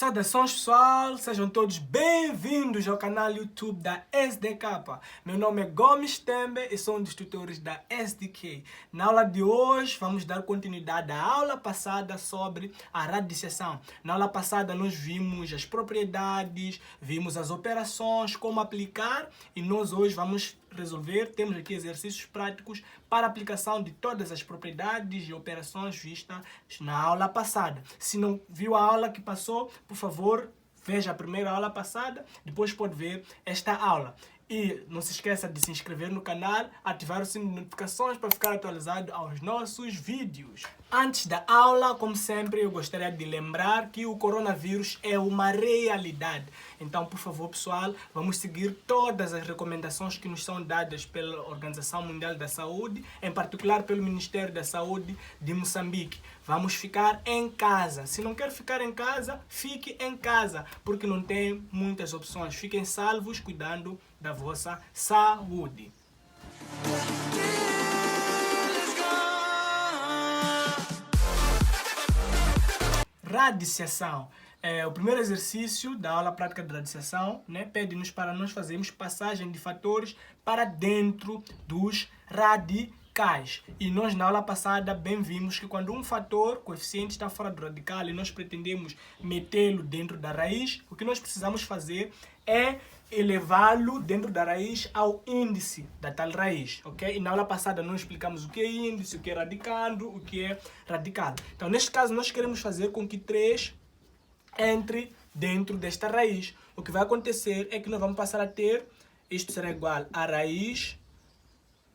Saudações pessoal, sejam todos bem-vindos ao canal YouTube da SDK. Meu nome é Gomes Tembe e sou um dos tutores da SDK. Na aula de hoje vamos dar continuidade à aula passada sobre a radiciação. Na aula passada nós vimos as propriedades, vimos as operações, como aplicar e nós hoje vamos resolver, temos aqui exercícios práticos para aplicação de todas as propriedades e operações vistas na aula passada. Se não viu a aula que passou, por favor, veja a primeira aula passada, depois pode ver esta aula. E não se esqueça de se inscrever no canal, ativar o sino de notificações para ficar atualizado aos nossos vídeos. Antes da aula, como sempre, eu gostaria de lembrar que o coronavírus é uma realidade. Então, por favor, pessoal, vamos seguir todas as recomendações que nos são dadas pela Organização Mundial da Saúde, em particular pelo Ministério da Saúde de Moçambique. Vamos ficar em casa. Se não quer ficar em casa, fique em casa, porque não tem muitas opções. Fiquem salvos, cuidando da vossa saúde. Radiciação. O primeiro exercício da aula prática de radiciação, pede-nos para nós fazermos passagem de fatores para dentro dos radicais. E nós na aula passada bem vimos que quando um fator, coeficiente, está fora do radical e nós pretendemos metê-lo dentro da raiz, o que nós precisamos fazer é elevá-lo dentro da raiz ao índice da tal raiz, ok? E na aula passada nós explicamos o que é índice, o que é radicando, o que é radical. Então, neste caso, nós queremos fazer com que 3 entre dentro desta raiz. O que vai acontecer é que nós vamos passar a ter, isto será igual a raiz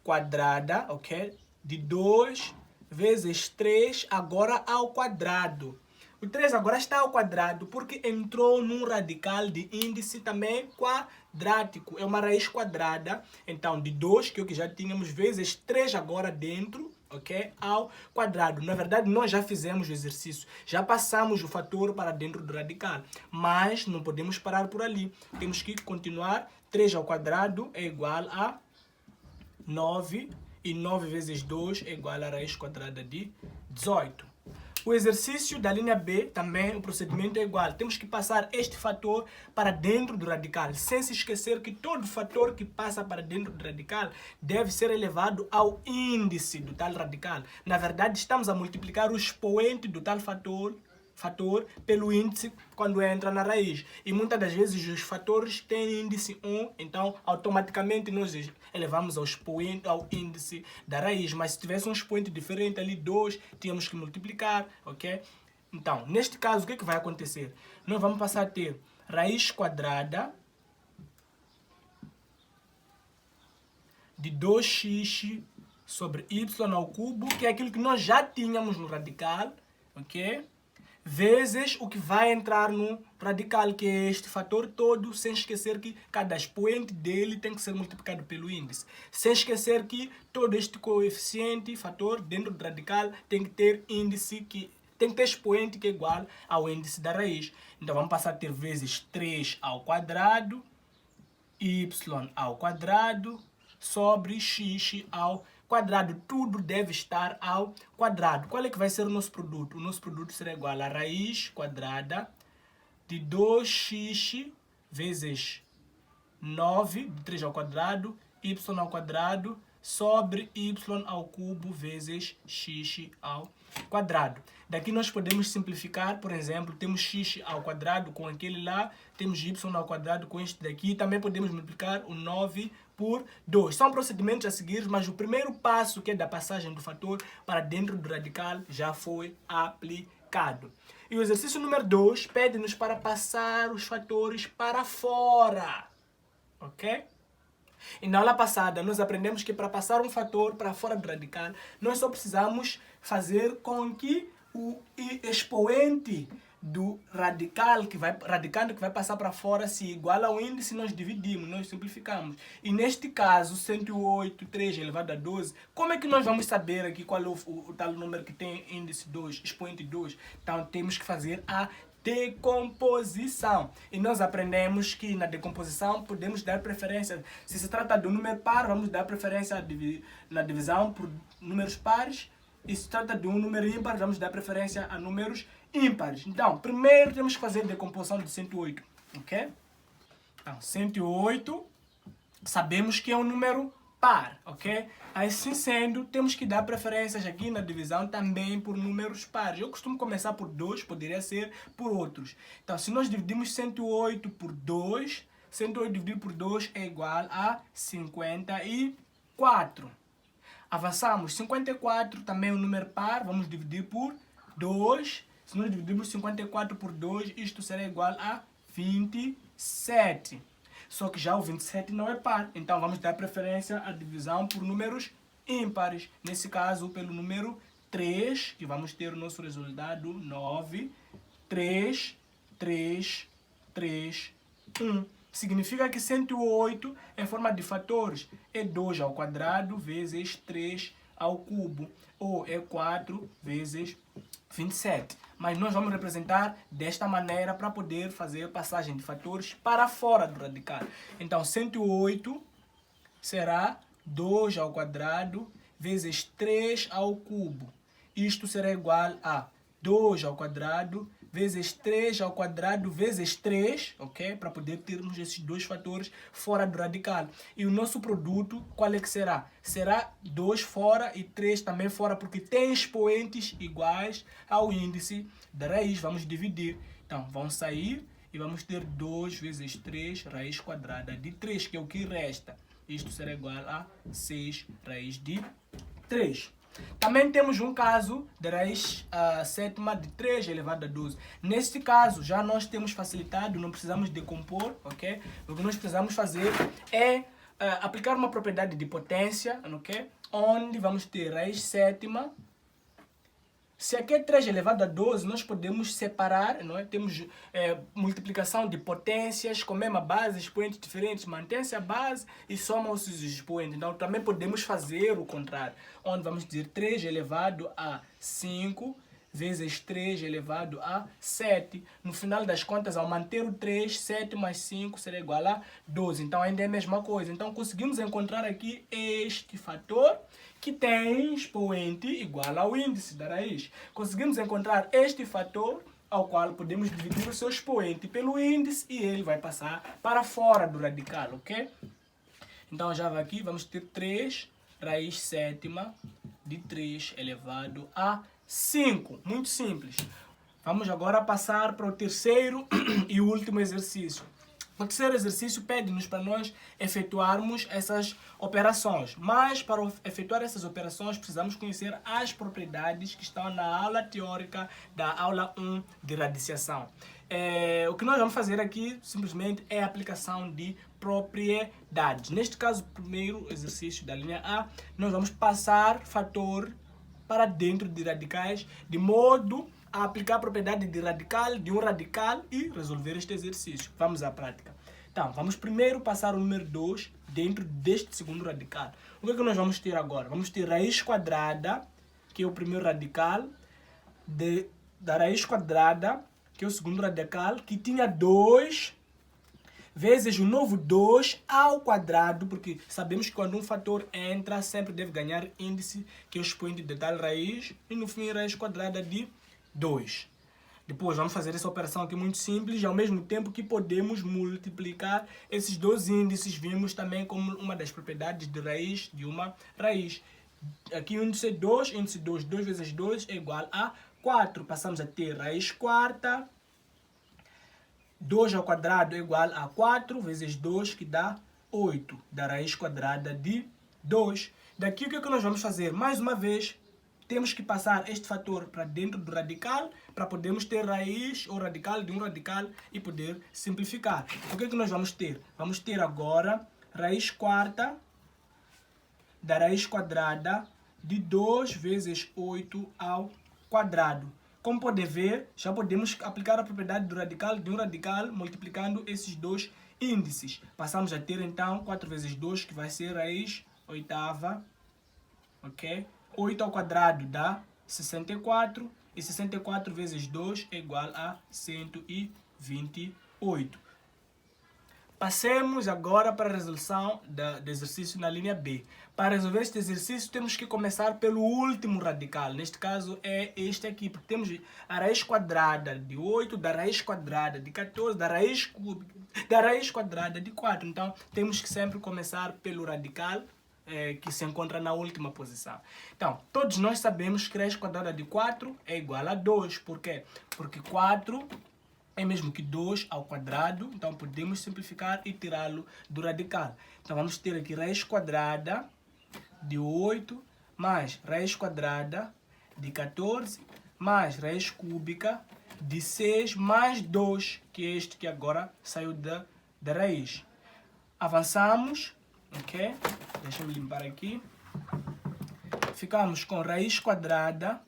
quadrada, ok? De 2 vezes 3 agora ao quadrado. O 3 agora está ao quadrado porque entrou num radical de índice também quadrático. É uma raiz quadrada, então de 2, que é o que já tínhamos, vezes 3 agora dentro, ok? Ao quadrado. Na verdade, nós já fizemos o exercício. Já passamos o fator para dentro do radical. Mas não podemos parar por ali. Temos que continuar. 3 ao quadrado é igual a 9. E 9 vezes 2 é igual a raiz quadrada de 18. O exercício da linha B, também o procedimento é igual. Temos que passar este fator para dentro do radical, sem se esquecer que todo fator que passa para dentro do radical deve ser elevado ao índice do tal radical. Na verdade, estamos a multiplicar o expoente do tal fator pelo índice quando entra na raiz. E muitas das vezes os fatores têm índice 1, então automaticamente nós elevamos ao expoente, ao índice da raiz. Mas se tivesse um expoente diferente ali, 2, tínhamos que multiplicar, ok? Então, neste caso, o que vai acontecer? Nós vamos passar a ter raiz quadrada de 2x sobre y ao cubo, que é aquilo que nós já tínhamos no radical, ok? Vezes o que vai entrar no radical, que é este fator todo, sem esquecer que cada expoente dele tem que ser multiplicado pelo índice. Sem esquecer que todo este coeficiente, fator, dentro do radical, tem que ter índice, tem que ter expoente que é igual ao índice da raiz. Então vamos passar a ter vezes 3 ao quadrado, y ao quadrado, sobre x ao quadrado. Tudo deve estar ao quadrado. Qual é que vai ser o nosso produto? O nosso produto será igual a raiz quadrada de 2x vezes 9, de 3 ao quadrado, y ao quadrado, sobre y ao cubo vezes x ao quadrado. Daqui nós podemos simplificar, por exemplo, temos x ao quadrado com aquele lá, temos y ao quadrado com este daqui, também podemos multiplicar o 9 por 2. São procedimentos a seguir, mas o primeiro passo, que é da passagem do fator para dentro do radical, já foi aplicado. E o exercício número 2 pede-nos para passar os fatores para fora, ok? E na aula passada nós aprendemos que para passar um fator para fora do radical, nós só precisamos fazer com que o expoente do radicando que vai passar para fora se igual ao índice, nós dividimos, nós simplificamos. E neste caso, 108, 3 elevado a 12, como é que nós vamos saber aqui qual é o tal número que tem índice 2, expoente 2? Então temos que fazer a decomposição. E nós aprendemos que na decomposição podemos dar preferência. Se se trata de um número par, vamos dar preferência na divisão por números pares. E se trata de um número ímpar, vamos dar preferência a números ímpares. Então, primeiro temos que fazer a decomposição de 108, ok? Então, 108, sabemos que é um número par, ok? Assim sendo, temos que dar preferências aqui na divisão também por números pares. Eu costumo começar por 2, poderia ser por outros. Então, se nós dividimos 108 por 2, 108 dividido por 2 é igual a 54. Avançamos, 54 também é um número par, vamos dividir por 2. Se nós dividirmos 54 por 2, isto será igual a 27. Só que já o 27 não é par, então vamos dar preferência à divisão por números ímpares. Nesse caso, pelo número 3, que vamos ter o nosso resultado 9, 3, 3, 3, 1. Significa que 108, em forma de fatores, é 2 ao quadrado vezes 3 ao cubo, ou é 4 vezes 27. Mas nós vamos representar desta maneira para poder fazer passagem de fatores para fora do radical. Então, 108 será 2 ao quadrado vezes 3 ao cubo. Isto será igual a 2 ao quadrado vezes 3 ao quadrado vezes 3, ok? Para poder termos esses dois fatores fora do radical. E o nosso produto, qual é que será? Será 2 fora e 3 também fora, porque tem expoentes iguais ao índice da raiz. Vamos dividir. Então, vão sair e vamos ter 2 vezes 3 raiz quadrada de 3, que é o que resta. Isto será igual a 6 raiz de 3. Também temos um caso de raiz sétima de 3 elevado a 12. Neste caso, já nós temos facilitado, não precisamos decompor, ok? O que nós precisamos fazer é aplicar uma propriedade de potência, ok? Onde vamos ter raiz sétima. Se aqui é 3 elevado a 12, nós podemos separar, não é? Temos multiplicação de potências com a mesma base, expoentes diferentes, mantém-se a base e somam-se os expoentes. Então, também podemos fazer o contrário, onde vamos dizer 3 elevado a 5 vezes 3 elevado a 7. No final das contas, ao manter o 3, 7 mais 5 será igual a 12. Então, ainda é a mesma coisa. Então, conseguimos encontrar aqui este fator que tem expoente igual ao índice da raiz. Conseguimos encontrar este fator ao qual podemos dividir o seu expoente pelo índice e ele vai passar para fora do radical, ok? Então, já vai aqui, vamos ter 3 raiz sétima de 3 elevado a 5. Muito simples. Vamos agora passar para o terceiro e último exercício. O terceiro exercício pede-nos para nós efetuarmos essas operações. Mas para efetuar essas operações precisamos conhecer as propriedades que estão na aula teórica da aula 1 de radiciação. O que nós vamos fazer aqui simplesmente é a aplicação de propriedades. Neste caso, o primeiro exercício da linha A, nós vamos passar fator para dentro de radicais, de modo a aplicar a propriedade de radical de um radical e resolver este exercício. Vamos à prática. Então, vamos primeiro passar o número 2 dentro deste segundo radical. O que é que nós vamos ter agora? Vamos ter raiz quadrada, que é o primeiro radical, da raiz quadrada, que é o segundo radical, que tinha 2 vezes o novo 2 ao quadrado, porque sabemos que quando um fator entra, sempre deve ganhar índice, que é o expoente de tal raiz, e no fim raiz quadrada de 2. Depois vamos fazer essa operação aqui muito simples, e ao mesmo tempo que podemos multiplicar esses dois índices, vimos também como uma das propriedades de raiz de uma raiz. Aqui o índice 2, índice 2, 2 vezes 2 é igual a 4. Passamos a ter raiz quarta, 2 ao quadrado é igual a 4 vezes 2, que dá 8, da raiz quadrada de 2. Daqui o que é que nós vamos fazer? Mais uma vez, temos que passar este fator para dentro do radical para podermos ter raiz ou radical de um radical e poder simplificar. O que é que nós vamos ter? Vamos ter agora raiz quarta da raiz quadrada de 2 vezes 8 ao quadrado. Como podem ver, já podemos aplicar a propriedade do radical de um radical multiplicando esses dois índices. Passamos a ter então 4 vezes 2, que vai ser raiz oitava, ok? 8 ao quadrado dá 64 e 64 vezes 2 é igual a 128. Passemos agora para a resolução do exercício na linha B. Para resolver este exercício, temos que começar pelo último radical. Neste caso, é este aqui, porque temos a raiz quadrada de 8, da raiz quadrada de 14, da raiz cúbica, da raiz quadrada de 4. Então, temos que sempre começar pelo radical que se encontra na última posição. Então, todos nós sabemos que raiz quadrada de 4 é igual a 2. Por quê? Porque 4 é mesmo que 2 ao quadrado, então podemos simplificar e tirá-lo do radical. Então vamos ter aqui raiz quadrada de 8 mais raiz quadrada de 14 mais raiz cúbica de 6 mais 2, que é este que agora saiu da raiz. Avançamos, ok? Deixa-me limpar aqui. Ficamos com raiz quadrada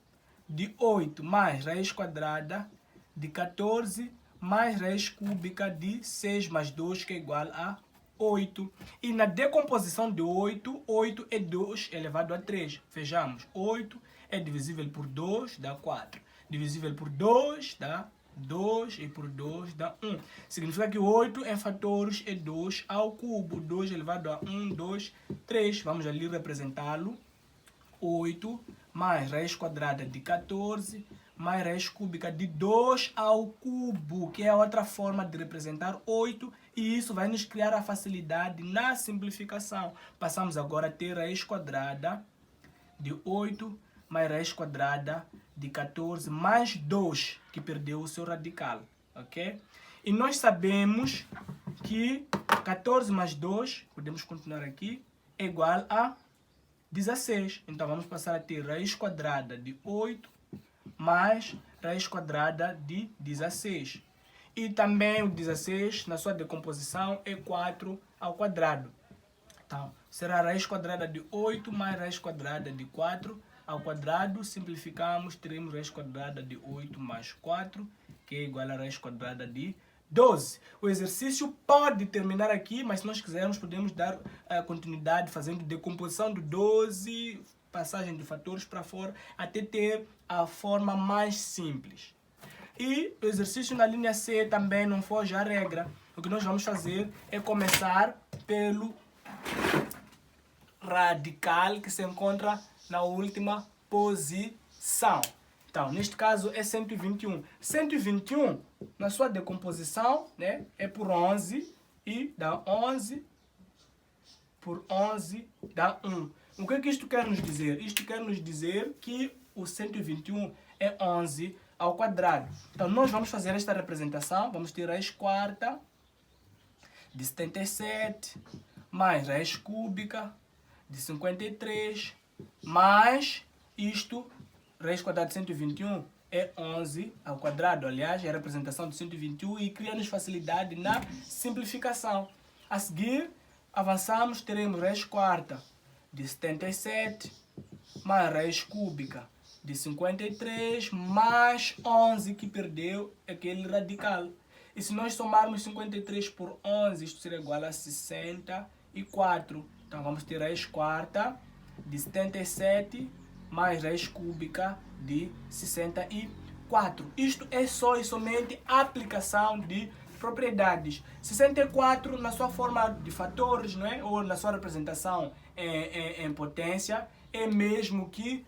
de 8 mais raiz quadrada de 14 mais raiz cúbica de 6 mais 2, que é igual a 8. E na decomposição de 8, 8 é 2 elevado a 3. Vejamos, 8 é divisível por 2, dá 4. Divisível por 2, dá 2, e por 2 dá 1. Significa que 8 em fatores é 2 ao cubo. 2 elevado a 1, 2, 3. Vamos ali representá-lo. 8 mais raiz quadrada de 14 mais raiz cúbica de 2 ao cubo, que é a outra forma de representar 8, e isso vai nos criar a facilidade na simplificação. Passamos agora a ter raiz quadrada de 8 mais raiz quadrada de 14 mais 2, que perdeu o seu radical, ok? E nós sabemos que 14 mais 2, podemos continuar aqui, é igual a 16. Então vamos passar a ter raiz quadrada de 8 mais raiz quadrada de 16. E também o 16, na sua decomposição, é 4 ao quadrado. Então, será raiz quadrada de 8 mais raiz quadrada de 4 ao quadrado. Simplificamos, teremos raiz quadrada de 8 mais 4, que é igual a raiz quadrada de 12. O exercício pode terminar aqui, mas se nós quisermos, podemos dar continuidade fazendo decomposição do 12, passagem de fatores para fora, até ter a forma mais simples. E o exercício na linha C também não foge à regra. O que nós vamos fazer é começar pelo radical que se encontra na última posição. Então, neste caso é 121. 121, na sua decomposição, né, é por 11 e dá 11 por 11 dá 1. O que é que isto quer nos dizer? Isto quer nos dizer que o 121 é 11 ao quadrado. Então, nós vamos fazer esta representação. Vamos ter raiz quarta de 77 mais raiz cúbica de 53 mais isto, raiz quadrada de 121 é 11 ao quadrado. Aliás, é a representação de 121 e cria-nos facilidade na simplificação. A seguir, avançamos, teremos raiz quarta de 77 mais raiz cúbica de 53 mais 11, que perdeu aquele radical. E se nós somarmos 53 por 11, isto será igual a 64. Então vamos ter raiz quarta de 77 mais raiz cúbica de 64. Isto é só e somente aplicação de propriedades. 64 na sua forma de fatores, não é? Ou na sua representação em potência, é mesmo que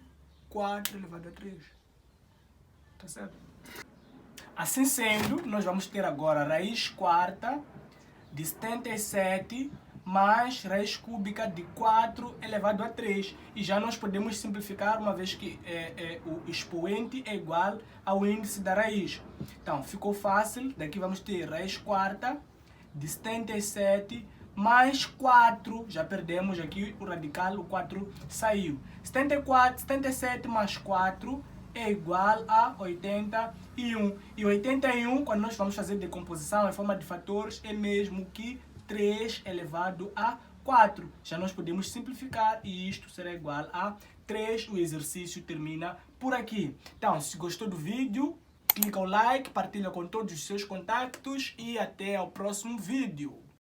4 elevado a 3. Tá certo? Assim sendo, nós vamos ter agora raiz quarta de 77 mais raiz cúbica de 4 elevado a 3. E já nós podemos simplificar, uma vez que o expoente é igual ao índice da raiz. Então, ficou fácil. Daqui vamos ter raiz quarta de 77 mais 4. Já perdemos aqui o radical, o 4 saiu. 77 mais 4 é igual a 81. E 81, quando nós vamos fazer decomposição em forma de fatores, é mesmo que 3 elevado a 4. Já nós podemos simplificar e isto será igual a 3. O exercício termina por aqui. Então, se gostou do vídeo, clica o like, partilha com todos os seus contactos e até ao próximo vídeo.